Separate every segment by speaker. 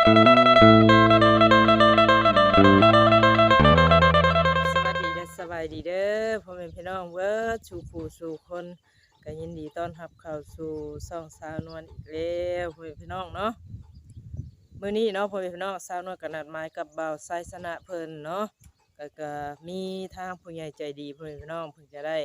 Speaker 1: สวัสดีและสบายดีเด้อพ่อแม่พี่น้องเบิดสู่ผู้สู่คนก็ยินดีต้อนรับเข้าสู่ช่องสาวนวลอีกแล้วพ่อแม่พี่น้องเนาะมื้อนี้เนาะพ่อแม่พี่น้องสาวนวลก็นัดหมายกับบ่าวไซสนะเพิ่นเนาะก็มีทางผู้ใหญ่ใจดีพ่อแม่พี่น้องเพิ่นจะได้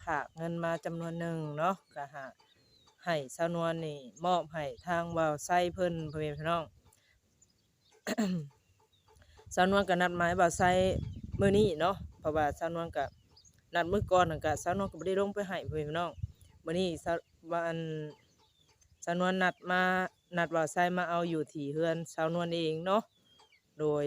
Speaker 1: ฝากเงินมาจำนวนหนึ่งเนาะก็ให้สาวนวลนี่มอบให้ทางบ่าวไซเพิ่นพ่อแม่พี่น้อง สาวนวลก็นัดหมายบ่าวไซมื้อนี้เนาะเพราะว่าสาวนวลก็นัดมื้อก่อนนั่นก็สาวนวลก็บ่ได้ลงไปให้พ่อแม่พี่น้องมื้อนี้สาวนวลนัดบ่าวไซมาเอาอยู่ที่เฮือนสาวนวลเองเนาะโดย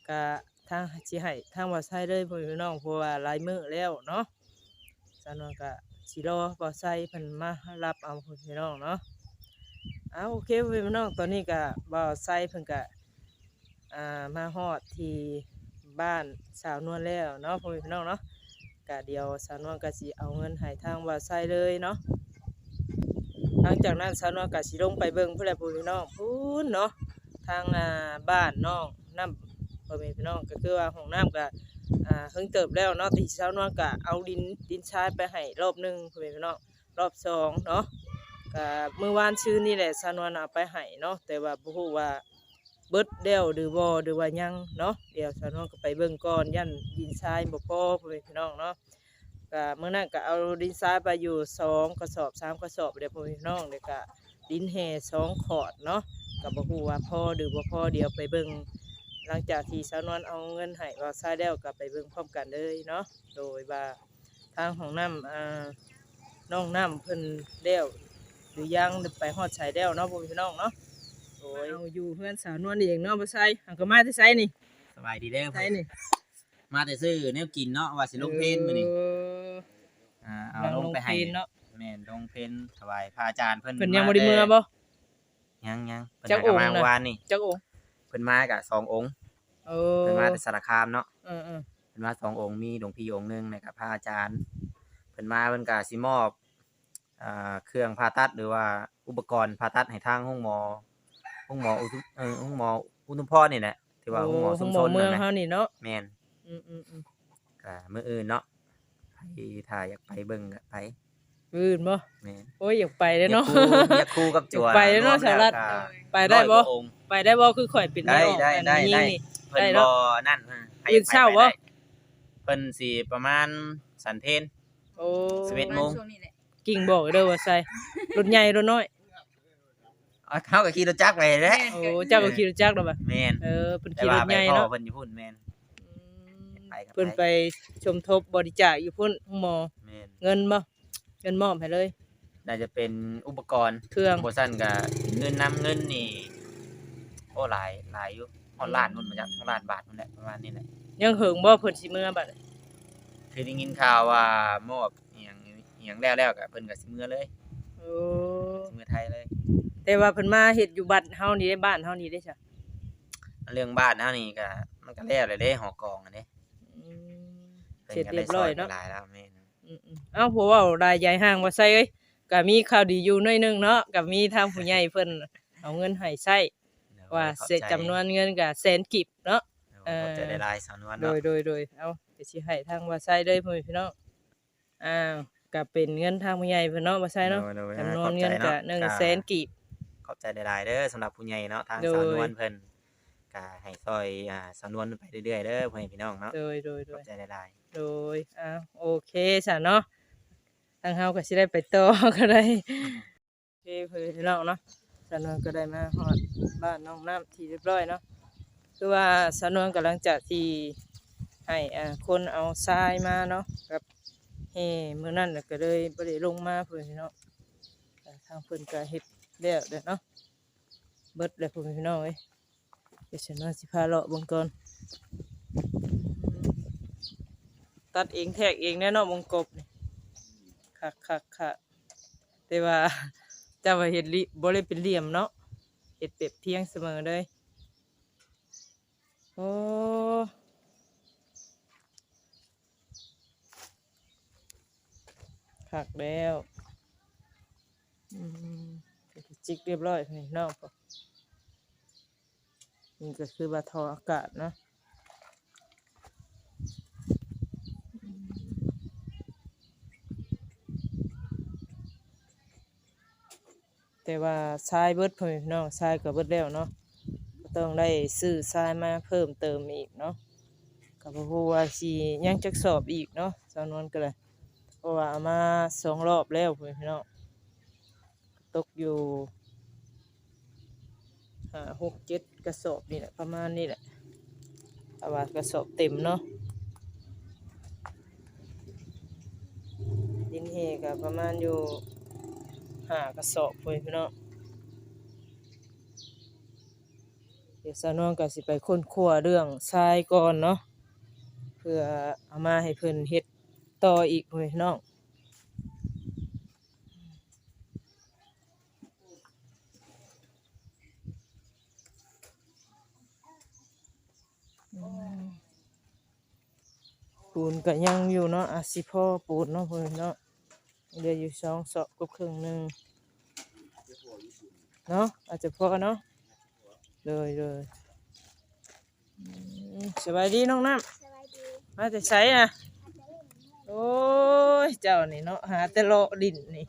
Speaker 1: ก็ทางสิให้ทางบ่าวไซเลยพ่อแม่พี่น้องเพราะว่าหลายมื้อแล้วเนาะสาวนวลก็สิรอบ่าวไซเพิ่นมารับเอาพ่อแม่พี่น้องเนาะโอเคพ่อแม่พี่น้องตอนนี้ก็บ่าวไซเพิ่นก็มาฮอดที่บ้านสาวนวลแล้วเนาะพ่อแม่พี่น้องเนาะก็เดี๋ยวสาวนวลก็สิเอาเงินให้ทางบ่าวไซเลยเนาะหลังจากนั้นสาวนวลก็สิลงไปเบิ่งผู้ใดผู้พี่น้องพูนเนาะทางบ้านน้องน้ำพ่อแม่พี่น้องก็คือว่าห้องน้ำก็เพิ่งเติบแล้วเนาะที่สาวนวลก็เอาดินทรายไปให้รอบหนึงพ่อแม่พี่น้องรอบสองเนาะก็เมื่อวานชื่อนี่แหละสาวนวลเอาไปให้เนาะแต่ว่าบ่ฮู้ว่าเบิดเดวหรือบ่หรือว่ายังเนาะเดี๋ยวสาวนวลก็ไปเบิ่งก่อนยันดินทรายบ่พอพ่อแม่พี่น้องเนาะก็เมื่อนั้นก็เอาดินทรายไปอยู่2 กระสอบ3 กระสอบเดี๋ยวพ่อแม่พี่น้องเดี๋ยวก็ดินแห่2 ขอดเนาะก็บ่ฮู้ว่าพอหรือบ่พอเดี๋ยวไปเบิ่งหลังจากที่สาวนวลเอาเงินให้ว่าทรายแล้วก็ไปเบิ่งพร้อมกันเลยเนาะโดยว่าทางห้องน้ำน้องน้ำเพิ่นแล้วหรือยังหรือไปฮอดชายแล้วเนาะพ่อแม่พี่น้องเนาะ โอ้ยอยู่เพื่อนสาวนวลเองเนาะบ่ใช่หังก็มาที่ไสนี่
Speaker 2: สบายดีเด้อ
Speaker 1: ไสนี่
Speaker 2: มาแต่ซื้อแนวกินเนาะว่าสิลงเพลนมื้อนี้เอาลงไปให้
Speaker 1: เนาะ
Speaker 2: แม่นลงเพลนถวายพระอาจารย์เพิ่น
Speaker 1: เพิ่นยังบ่ได้มื้อบ่
Speaker 2: ยังเพิ่น
Speaker 1: จักองค์
Speaker 2: มา
Speaker 1: น่ะ
Speaker 2: วานนี่
Speaker 1: จักองค์
Speaker 2: เพิ่นมาก็2องค์เพิ่นมาแต่สารคามเนาะเพิ่นมา2องค์มีหลวงพี่องค์หนึงแล้วก็พระอาจารย์เพิ่นมาเพิ่นก็สิมอบเครื่องผ่าตัดหรือว่าอุปกรณ์ผ่าตัดให้ทางห้องหมอห้องหมออุทุมพรนี่แหละที่ว่าห้องหมอชุมชน
Speaker 1: เมือง
Speaker 2: นั่นแหละ
Speaker 1: เฮานี่เนาะ
Speaker 2: แม่น
Speaker 1: อือ
Speaker 2: ก็มื้ออื่นเนาะไปถ้าอยากไปเบิ่งก็ไป
Speaker 1: อื่นบ่
Speaker 2: แม่น
Speaker 1: โอ้ยอยากไปเด้อเนาะ
Speaker 2: อยากคู่กับจั่ว
Speaker 1: ไปเด้อเนาะสารัตไปได้บ่ไปได้บ่คือข่อยเป็น
Speaker 2: ได้
Speaker 1: นี่
Speaker 2: เพิ่น
Speaker 1: ได้
Speaker 2: บ่
Speaker 1: เนาะ
Speaker 2: นั่น
Speaker 1: ตื่นเช้าบ่
Speaker 2: เพิ่นสิประมาณสันเพล
Speaker 1: โอ้
Speaker 2: 11 โมง
Speaker 1: กิ่งบอกเด้อว่าใส่รถใหญ่รถน้อย
Speaker 2: เฮาก็ขี่รถจักรไปแหละ
Speaker 1: โอ้เจ้าก็ขี่รถจักรดอกบ่
Speaker 2: แม่น
Speaker 1: เพิ่นขี่รถใหญ่เนาะ
Speaker 2: เพิ่นอยู่พุ่นแม่น
Speaker 1: เพิ่นไปชมทบบริจาคอยู่พุ่นห้องหมอ
Speaker 2: แม่น
Speaker 1: เงินบ่เงินมอบให้เลย
Speaker 2: น่าจะเป็นอุปกรณ์
Speaker 1: เครื่อง
Speaker 2: บ่ซั่นก็เงินเงินนี่โอ้หลายอยู่ฮอดล้านพุ่นมาจากล้านบาทพุ่นแหละประมาณนี้แหละ
Speaker 1: ยังเหิงบ่เพิ่นสิมื้อบัด
Speaker 2: คือได้ยินข่าวว่ามอบอิหยังแล้วก็เพิ่นก็สิมื้อเลย
Speaker 1: โอ้
Speaker 2: สิมื้อไทยเลย
Speaker 1: แต่ว่าเพิ่นมาเฮ็ดอยู่บ้านเฮานี่ได้บ้านเฮานี่ได้จ้ะ
Speaker 2: เรื่องบ้านเฮานี่ก็มันก็แล้วเด้หอกองอันนี้
Speaker 1: เสร็จเรียบร้อยเนาะ
Speaker 2: หลายแล้วแม่น
Speaker 1: เอ้าเพราะว่ารายใหญ่ห้างบ่ใส่เอ้ยก็มีข่าวดีอยู่หน่อยนึงเนาะก็มีทางผู้ใหญ่เพิ่นเอาเงินให้ใช้ว่าเสร็จจำนวนเงินก็แสนกิบเนาะ
Speaker 2: ขอบใจหลายๆสาวนวล
Speaker 1: โด
Speaker 2: เนาะ
Speaker 1: ยเอาก็สิให้ทางว่าใช้เลยพ่อแม่พี่น้องก็เป็นเงินทางผู้ใหญ่เพิ่นเนาะว่าใช้เนาะจำนวนเงินก็100,000กีบ
Speaker 2: ขอบใจหลายๆเด้อสำหรับผู้ใหญ่เนาะทางสาวนวลเพิ่นก็ให้ซอยสาวนวลไปเรื่อยๆเด้อพ่อแม่พี่น้องเนาะ
Speaker 1: โดย
Speaker 2: ขอบใจหลาย
Speaker 1: ๆโดยโอเคซะเนาะทางเฮาก็สิได้ไปต่อก็ได้โอเคพ่อแม่พี่น้องเนาะสาวนวลก็ได้มาฮอดบ้านน้องน้ำที่เรียบร้อยเนาะคือว่าสาวนวลกำลังจะที่ให้คนเอาทรายมาเนาะกับมื้อนั้นก็เลยบ่ได้ลงมาพ่อแม่พี่น้องทางเพิ่นก็เฮ็ดแล้วเด้อเนาะเบิดแล้วพ่อแม่พี่น้องเอ้ยเดี๋ยวฉันว่าสิพาเลาะเบิ่งก่อนตัดเองแทกเองแน่เนาะวงกบนี่คักแต่ว่าเจ้าว่าเฮ็ดบ่ได้เป็นเหลี่ยมเนาะเฮ็ดเปรียบเทียงเสมอเลยโอ้คักแล้วจิกเรียบร้อยพี่น้องพอ นี่ก็คือว่าท่ออากาศเนาะแต่ว่าทรายเบิดพ่อแม่พี่น้องทรายก็เบิดแล้วเนาะก็ต้องได้ซื้อทรายมาเพิ่มเติมอีกเนาะก็บ่ฮู้ว่าสิยังจักสอบอีกเนาะจำนวนก็เลยเพราะว่าเอามา2รอบแล้วพ่อแม่พี่น้องตกอยู่6 7กระสอบนี่แหละประมาณนี้แหละแต่ว่ากระสอบเต็มเนาะดินเฮก็ประมาณอยู่5กระสอบพ่อแม่พี่น้องเดี๋ยวสาวนวลก็สิไปค้นคว้าเรื่องทรายก่อนเนาะเพื่อเอามาให้เพิ่นเฮ็ดต่ออีกพ่อแม่พี่น้องปูนก็ยังอยู่เนาะอาจสิพอปูนเนาะพ่อแม่พี่น้องเหลืออยู่2 ศอกกับครึ่งหนึงเนาะอาจจะพอเนาะเลยสบายดีน้องน้ำ
Speaker 3: สวัสดี
Speaker 1: มาแต่ใช้นะโอ้ยเจ้านี่เนาะหาแต่เลาะดินนี่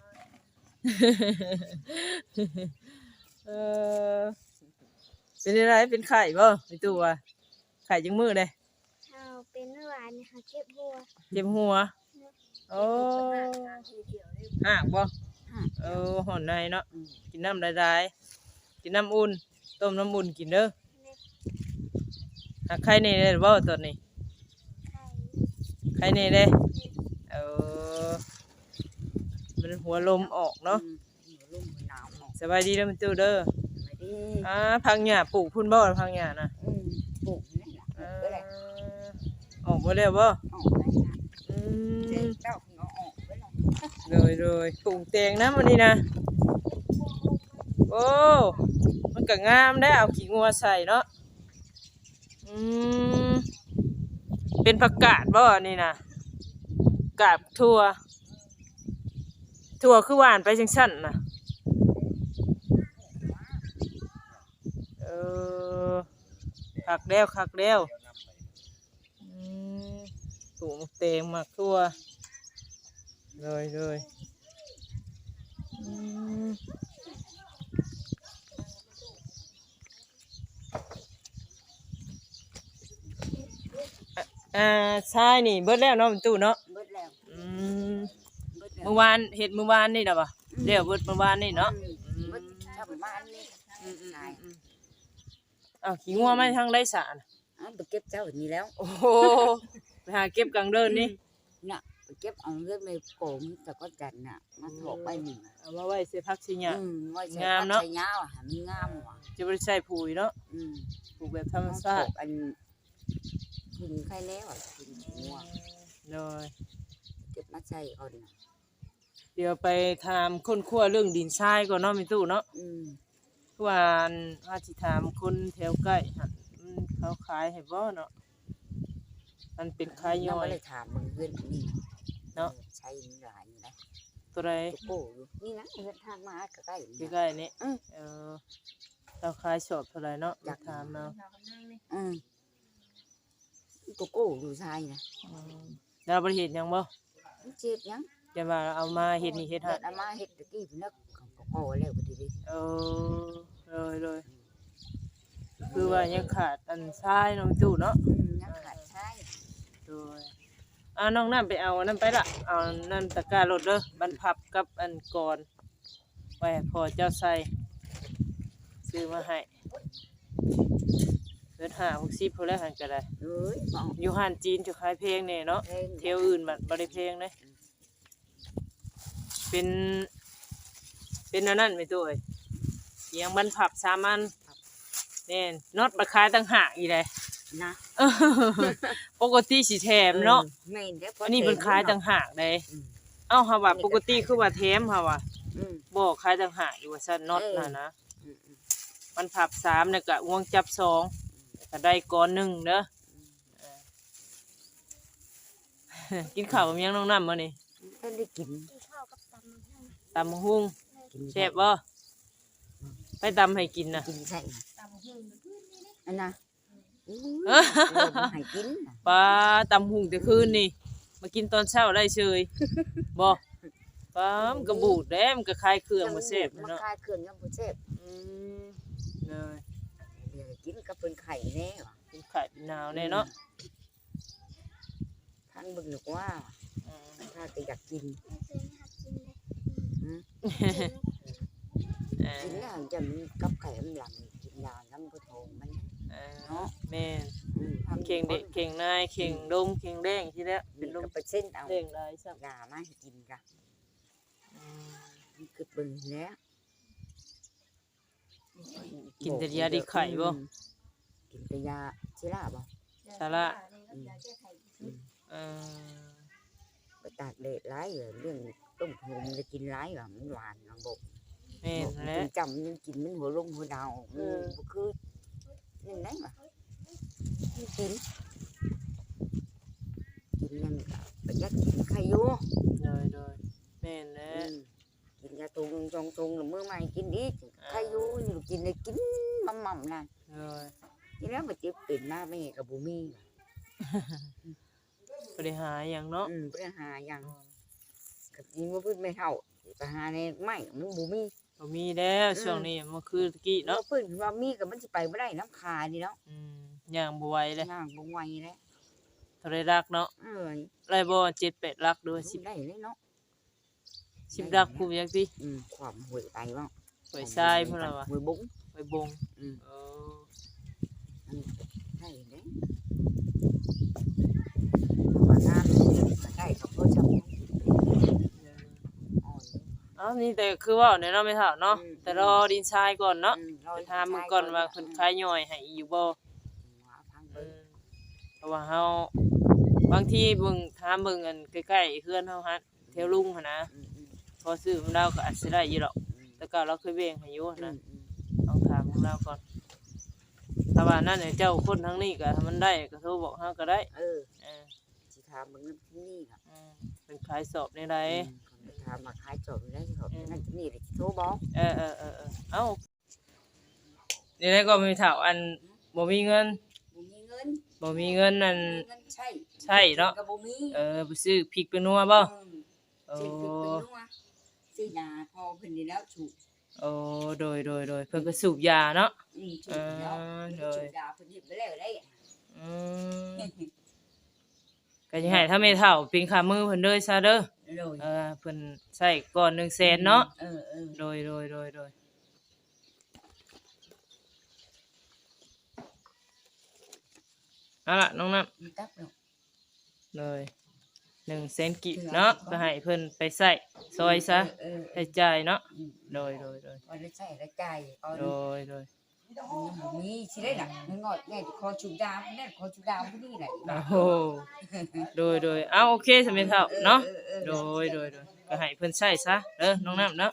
Speaker 1: เออเป็นอะไรเป็นไข่บ่ในตัวไข่จังมือเลย
Speaker 3: เอาเป็นเมื่อวานนี่ค่ะเก็บบัว
Speaker 1: เจ็บหัวโอ้หักบ่หอนในเนาะกินน้ำได้ๆกินน้ำอุ่นต้มน้ำอุ่นกินเด้อหักไข่นี่เลยบ่ตอนนี้
Speaker 3: ไข่
Speaker 1: ไข่นี่เลยเออมันหัวลมออกเนาะสบายดีเด้อมันตู้เด้อพังหญ้าปลูกพุ่นบ่พังหญ้าน่ะ
Speaker 4: ปลูกนี่แหละ
Speaker 1: ออกบ่แล้วบ่
Speaker 4: ออกได้นะ
Speaker 1: อืม
Speaker 4: เจ้าของออกไปแล้ว
Speaker 1: เลยปลูกแตงนะมื้อนี้นะโอ้มันก็งามได้เอาขี้งัวใส่เนาะอืมเป็นผักกาดบ่นี่นะกาบถั่วคือหวานไปจังซั่นน่ะเออคักแล้วอืมปลูกแตงหมักถั่วเลยอืมใช่นี่เบิดแล้วเนาะมันตู้เนาะ
Speaker 4: เบิดแล้ว
Speaker 1: อืม
Speaker 4: เบิดแล้ว
Speaker 1: เมื่อวานเฮ็ดเมื่อวานนี่ดอกบ่เดี๋ยวเบิดเมื่อวานนี่เนาะ
Speaker 4: เบิดชาวบ้านนี่นาย
Speaker 1: อ้าวขี้งัวมาทางไดสาร
Speaker 4: ไปเก็บเจ้านี่แล้ว
Speaker 1: โอ้โหไปหาเก็บกลางเดินนี่
Speaker 4: น่ะไปเก็บเอาเลือดในโกมแต่ก็จันน่ะมาถอกไปนี่
Speaker 1: เอามาไว้ใส่ผักสิหญ้า
Speaker 4: ว่าใช้
Speaker 1: งามเนาะ
Speaker 4: ใช้ยาวอ่ะมันงามว่ะ
Speaker 1: จะบ่ได้ใส่ปุ๋ยเนาะปลูกแบบธรรมชาติ
Speaker 4: อันกินไข่แล้วอ่ะกินหัว
Speaker 1: เลย
Speaker 4: เก็บมาใส่ก่อน
Speaker 1: เดี๋ยวไปถามคนครัวเรื่องดินทรายก่อนเนาะมีตู้เนาะคือว่าว่าสิถามคนแถวใกล้หั่นเขาขายให้บ่เนาะมันเป็นขายย่อย
Speaker 4: เลยถามมึงเพื่อนนี่
Speaker 1: เนาะ
Speaker 4: ใช้หลายนะ
Speaker 1: ตัวใด
Speaker 4: โก้อยู่นี่นะเงินทางมาใกล้ๆ
Speaker 1: ใกล้ๆนี่เออเราขายชอบเท่าไหร่เนาะอยากถามเนาะ
Speaker 4: โก้อยู่ชายนะ
Speaker 1: เราบ่ได้เฮ็ดหยังบ่
Speaker 4: เจ็บยัง
Speaker 1: จะว่าเอามาเฮ็ดนี่เฮ็ดหั่น
Speaker 4: เอามาเฮ็ดตะกี้พี่นักโก้แล้วก็ดี
Speaker 1: เออเลยคือว่ายังขาดอันทรายเนาะมีตู้เนาะ
Speaker 4: ยังขาดใช่
Speaker 1: โดยน้องน้ำไปเอานั่นไปละเอานั่นตะกร้ารถเด้อบรรพับกับอันก่อนไว้ให้พอเจ้าใส่ซื้อมาให้เงิน50พุ่นแล้วหันก็ได้
Speaker 4: เอ้ยบอก
Speaker 1: อยู่ห้านจีนจะขายเพลงนี่เนาะเที่ยวอื่นบัดบ่ได้เพลงเด้เป็นอันนั้นไม่ตู้เอ้ยเอียงบรรพับ3อันแน่นน็อตมาขายต่างหากอีเลย
Speaker 4: นะ
Speaker 1: ปกติสิแถมเนาะ
Speaker 4: ไม่เดี๋ยว
Speaker 1: อันนี้มันขายต่างหากเลยเอ้าเฮาว่าปกติคือว่าแถมเฮาว่าบ่ขายต่างหากอยู่ว่าซั่นน็อตน่ะนะมันพับ3แล้วก็วงจับ2ก็ได้ก้อนหนึงเด้อกินข้าวกับหยังน้องน้ำมื้อนี้
Speaker 4: ท่านได้กิน
Speaker 3: กินข้าวกับตำมะฮุ่ง
Speaker 1: ตำบักหุ่งแซ่บบ่ไปตำให้กินน่ะ
Speaker 4: กินใส่
Speaker 3: ตำมะฮุ่ง
Speaker 4: อันน่ะอู้
Speaker 1: เอ้อ
Speaker 4: เราบ่ให้กินน่ะ
Speaker 1: ปลาตำหุงแต่คืนนี่มากินตอนเช้าได้เฉยบ่ปลามันก็บูดแด้มันก็คลายเครื่องบ่แซ่บ
Speaker 4: มา
Speaker 1: เนาะ
Speaker 4: คายเครื่องยังบ่แซ่บ
Speaker 1: อืมเลย
Speaker 4: เดี๋ยวกินกับเพิ่นไข่แน่ว่ะ
Speaker 1: เป็นไข่เป็นหนาวแน่เนาะ
Speaker 4: ท่านเบิ่งนึกว่า
Speaker 1: อืม
Speaker 4: ถ้าจะอยากกิน
Speaker 3: ไม่เคยหัดกินเลย
Speaker 1: เออ
Speaker 4: กินแล้วจะมีกับไข่มันหลังกินยาน้ำพุทโธมัน
Speaker 1: เออแม่น
Speaker 4: พัง
Speaker 1: เข่งเด็กเข่งนายเข่งดงเข่งแดงที่แล้วเป็
Speaker 4: เป็น น
Speaker 1: ลม
Speaker 4: กับเปอร์เซ็นต์เอา
Speaker 1: แดงได้ซ้ํ
Speaker 4: ยามาให้กินกะมันคือเบิ่งแล้ว
Speaker 1: กินแต่ยาดีไข่บ่
Speaker 4: กินแต่ยาชิล่าบ่
Speaker 1: สาระ เออ
Speaker 4: ไปตากแดดร้ายเหรอเรื่องต้มหูมันจะกินร้ายเหรอมันหวานนะบอก
Speaker 1: แม่น
Speaker 4: บอก
Speaker 1: แห
Speaker 4: มั
Speaker 1: ละ
Speaker 4: นจำมันกินมันหัวลงหัวดาวมันบ่คือนี่ไหนวะมันกินนั่นก็ประหยัดกินไข่อยู่
Speaker 1: เลยแม่นแหละ
Speaker 4: กินยาตุงจองตุงแล้วมื้อใหม่กินอีกไข่อยู่นี่กินได้กินมั่มๆนั่น
Speaker 1: เลย
Speaker 4: นี่แล้วมันเจ็บเป็นมาแม่ก็บ่มี
Speaker 1: บ่ได้หาหยังเนาะ
Speaker 4: ไปหาอย่างกับกินบ่พึ่งไม่เท่าไปหาในไม่มันบ่มี
Speaker 1: บ่มีแล้วช่วงนี้มันคือตะกี้
Speaker 4: เนาะ
Speaker 1: เนาะ
Speaker 4: เพิ่นว่ามีก็มันสิไปบ่ได้น้ำคานี่เนาะ
Speaker 1: ย่างบ่ไหวเลย
Speaker 4: ย่างบ่ไหวแล้ว
Speaker 1: เท่าไรรักเนาะไรบ่7-8ลักด้วย
Speaker 4: สิได้เลยเนาะ
Speaker 1: 10ลักผู้จักติ
Speaker 4: ความหวยไปบ่
Speaker 1: หวยทรายพุ่นล่ะว่ะ
Speaker 4: หวยบุ้ง
Speaker 1: หวยบงเออ
Speaker 4: ได้เด้ว่าน้ำได้ก็บ่จำอ่อน
Speaker 1: อ้าวนี่แต่คือว่าแน่เนาะไม่เท่าเนาะแต่รอดินทรายก่อนเนาะไปถามมึงก่อนว่าเพิ่นขายย่อยให้อยู่บ่
Speaker 4: พังเบิ่ง
Speaker 1: เพราะว่าเฮาบางทีเบิ่งถามเบิ่งอันใกล้ๆเฮือนเฮาฮัดแถวลุงหั่นนะพอซื้อมันเราก็อาจสิได้อยู่ดอกแต่ก็เราเคยแบ่งให้อยู่หั่นนะต้องถามของเราก่อนถ้าว่านั่นให้เจ้าคนทั้งนี้ก็ถ้ามันได้ก็โทรบอกเฮาก็ได้เออ
Speaker 4: สิถามมึงนี่ค่ะ
Speaker 1: เป็นขายสอบในใด
Speaker 4: ถามมาขายจบได้จบนั่นนี่เลยโทรบอก
Speaker 1: เอ้านี่ได้ก็มีถามอันบ่มีเงิน
Speaker 4: บ่มีเงิน
Speaker 1: บ่มีเงินนั่น
Speaker 4: เงินใช่
Speaker 1: ใช่เนาะ
Speaker 4: ก็บ่มี
Speaker 1: ไปซื้อพริกไปนัวบ่โอ้
Speaker 4: ซื้อพริกเป็นนัวซื้อยาพอเพิ่นนี่แล้วถูก
Speaker 1: โอ้โดยเพิ่นก็สูบยาเนาะ
Speaker 4: ถูกแล้วถูกยาเพิ่นเฮ็ดไปแล้วได้
Speaker 1: อืมก็สิให้ถ้าไม่เท่าเป็นค่ามือเพิ่นเด้อซะเด้อ
Speaker 4: เลย
Speaker 1: เพิ่นใช้ก่อน100,000เนาะ โดยเอาล่ะน้องน้ำ
Speaker 4: มีตักเนาะ
Speaker 1: เลย100,000กิเนาะก็ให้เพิ่นไปใช้ซอยซะใช้จ่ายเนาะโดย
Speaker 4: พอได้ใช้ได้จ่ายพอ
Speaker 1: โดย
Speaker 4: มีสิได้ล่ะมันงอดแม่ขอชุบดาวแม่ขอชุบดาวผู้นี้แหละ
Speaker 1: โอ้โหโดยเอาโอเคสำเร็จเท่าเนาะโดยก็ให้เพิ่นใช้ซะเด้อน้องน้ำเนาะ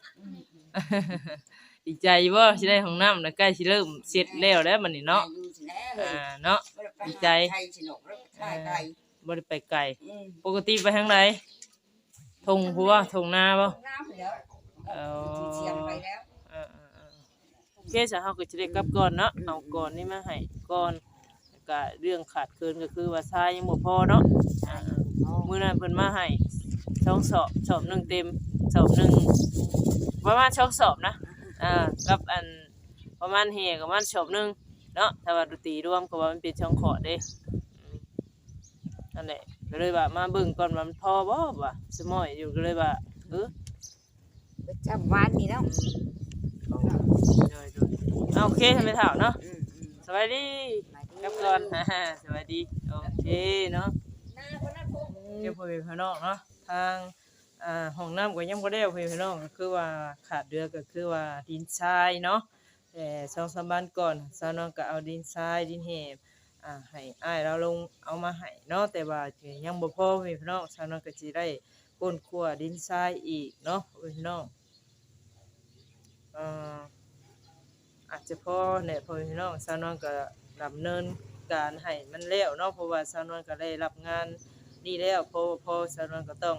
Speaker 1: ดีใจบ่สิได้ห้องน้ำน่ะใกล้สิเริ่มเสร็จแล้วบัดนี้เนาะเนาะดีใจบ่ได้ไปไกลปกติไปทางใดทงหัวทงนาบ่โอเคซะเฮาก็สิได้กลับก่อนเนาะเอาก่อนนี่มาให้ก่อนแล้วก็เรื่องขาดเคินก็คือว่าทรายยังบ่พอเนาะมื้อนั้นเพิ่นมาให้2สอบหนึงเต็มสอบหนึงประมาณ2สอบนะกับอันประมาณเฮก็ประมาณสอบหนึงเนาะถ้าว่าดนตรีรวมก็ว่ามันเป็นช่องขอเด้นั่นแหละก็เลยว่ามาเบิ่งก่อนว่ามันพอบ่ว่าสมอยอยู่ก็เลยว่า
Speaker 4: จำวันนี้แล้ว
Speaker 1: โอเคทำไมถามเนาะสวัสดีกลับก่อนสวัสดีโอเคเนาะเดี๋ยวพ่อพี่น้องเนาะทางห้องน้ำก็ยังบ่ได้พ่อพี่น้องก็คือว่าขาดเดือก็คือว่าดินทรายเนาะแต่2-3วันก่อนสาวน้องก็เอาดินทรายดินแหบให้อ้ายเราลงเอามาให้เนาะแต่ว่ายังบ่พอพี่น้องสาวน้องก็สิได้ก้นคั่วดินทรายอีกเนาะพี่น้องอาจจะพอเนี่ยพ่อพี่น้องสาวนวลก็ดำเนินการให้มันแล้วเนาะเพราะว่าสาวนวลก็ได้รับงานนี่แล้วพอสาวนวลก็ต้อง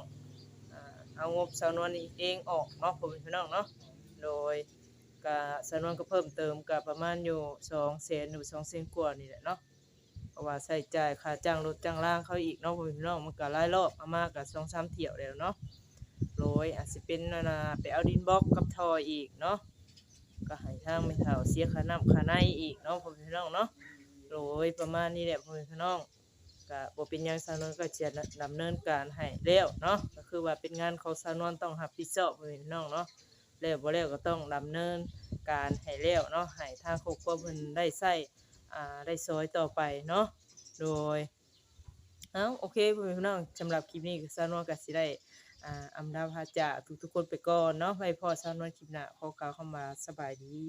Speaker 1: เอางบสาวนวลเองออกเนาะพ่อพี่น้องเนาะโดย ก็สำนวนก็เพิ่มเติมก็ประมาณอยู่200,000หรือ200,000กว่านี่แหละเนาะเพราะว่าใช้จ่ายค่าจ้างรถจ้างล่างเขาอีกเนาะพ่อแม่พี่น้องมันก็หลายรอบเอามาก็2-3เที่ยวแล้วเนาะโดยอาจสิเป็นนั่นน่ะไปเอาดินบล็อกกับท่ออีกเนาะก็ให้ทางแม่เฒ่าเสียค่าน้ำค่าในอีกเนาะพ่อแม่พี่น้องเนาะโดยประมาณนี้แหละพ่อแม่พี่น้องก็บ่เป็นหยังสาวนวลก็จะดำเนินการให้แล้วเนาะก็คือว่าเป็นงานของสาวนวลต้องรับผิดชอบพ่อแม่พี่น้องเนาะแล้วบ่แล้วก็ต้องดำเนินการให้แล้วเนาะให้ทางครอบครัวเพิ่นได้ใช้ได้ซอยต่อไปเนาะโดยโอเคพ่อแม่พี่น้องสำหรับคลิปนี้ก็สาวนวลก็สิได้อำลาพาจากทุกๆคนไปก่อนเนาะไว้พอสาวนวลคลิปหน้าขอกล่าวคำว่าสบายดี